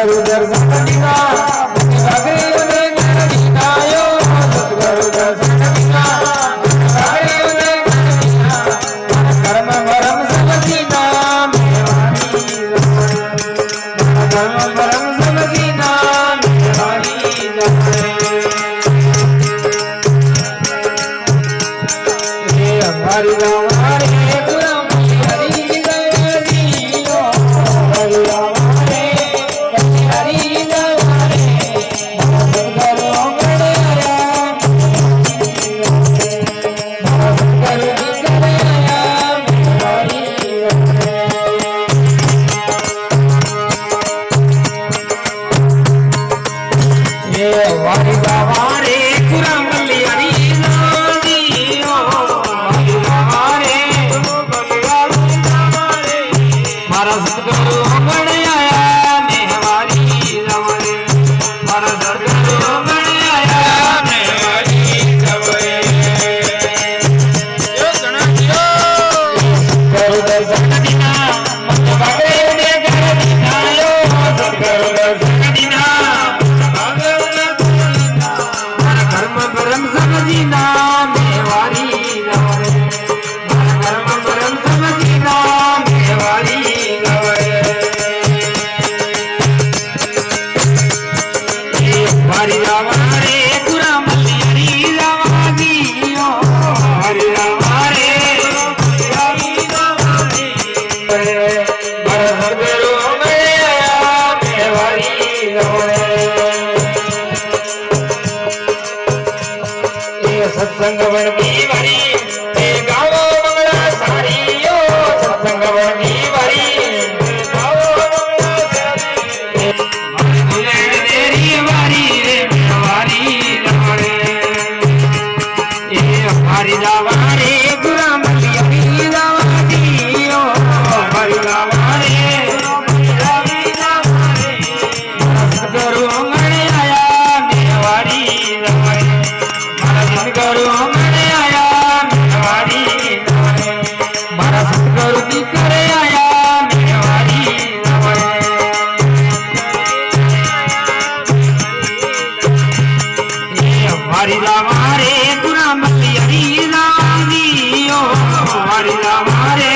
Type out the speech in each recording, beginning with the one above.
સદગુરુ દર્શન વિના ભગરીઓને જ્ઞાન વિનાયો સદગુરુ દર્શન વિના ભગરીઓને જ્ઞાન વિના કર્મ ભરમ સમજી નામ મેવારી કર્મ ભરમ સમજી નામ મેવારી હે અમારી ગવારે ગુરમ હરી ગયો હરી ગવારે હરી ગવારે સદગુરુ ગણ્યા સદગુરુ ગણ્યા મેવારી હે વારી ગવારે ગુરમ હરી મારા સદગુરુ ગણ્યા મેવારી રમણે મારા સદગુરુ ગણ્યા મેવારી રમણે યો ગણ્યો સદગુરુ દર્શન દિના મત ભાગેને ઘર દિનાયો સદગુરુ દર્શન દિના ભાગેને મારા કર્મ પરમ સમજી ના મેવારી રમણે મારા કર્મ પરમ સમજી ના મેવારી હરી રામારે ગુરમ હરી રામાજીઓ હરી રામારે હરી રામારે મારા સદગુરુ ગણ્યા મેવારી રમણે એ સત્સંગ વણની વરી એ ગાવો મંગળા સારીઓ સત્સંગ વણની વરી ગાવો મંગળા સારી તેરી વારી રે મેવારી રમણે એ હરી રામારે ગુરમ હરી રામાજીઓ હરી રામારે હરી રામારે સદગુરુ ગણ્યા મેવારી રમણે મારા સદગુરુ ગણ્યા મેવારી રમણે મારા સદગુરુ દીકરે આયા મેવારી રમણે હરી રામારે ગુરમ હરી રામાજીઓ હરી રામારે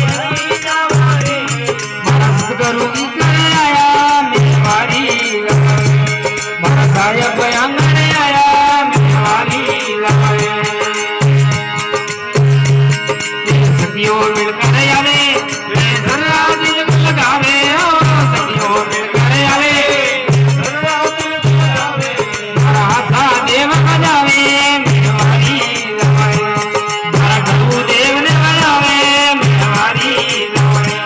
હરી રામારે મારા સદગુરુ દીકરે આયા મેવારી રમણે મારા સાહેબ આંગણે આયા મેવારી રમણે સખીઓ મિલકર આવે ધરા દિલ લગાવે સખીઓ મિલકર આવે ધરા દિલ લગાવે મારા હાથા દેવ બજાવે મેવારી રમણે મારા ગુરુ દેવને બજાવે મેવારી રમણે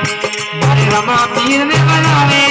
મારે રમા પીરને બજાવે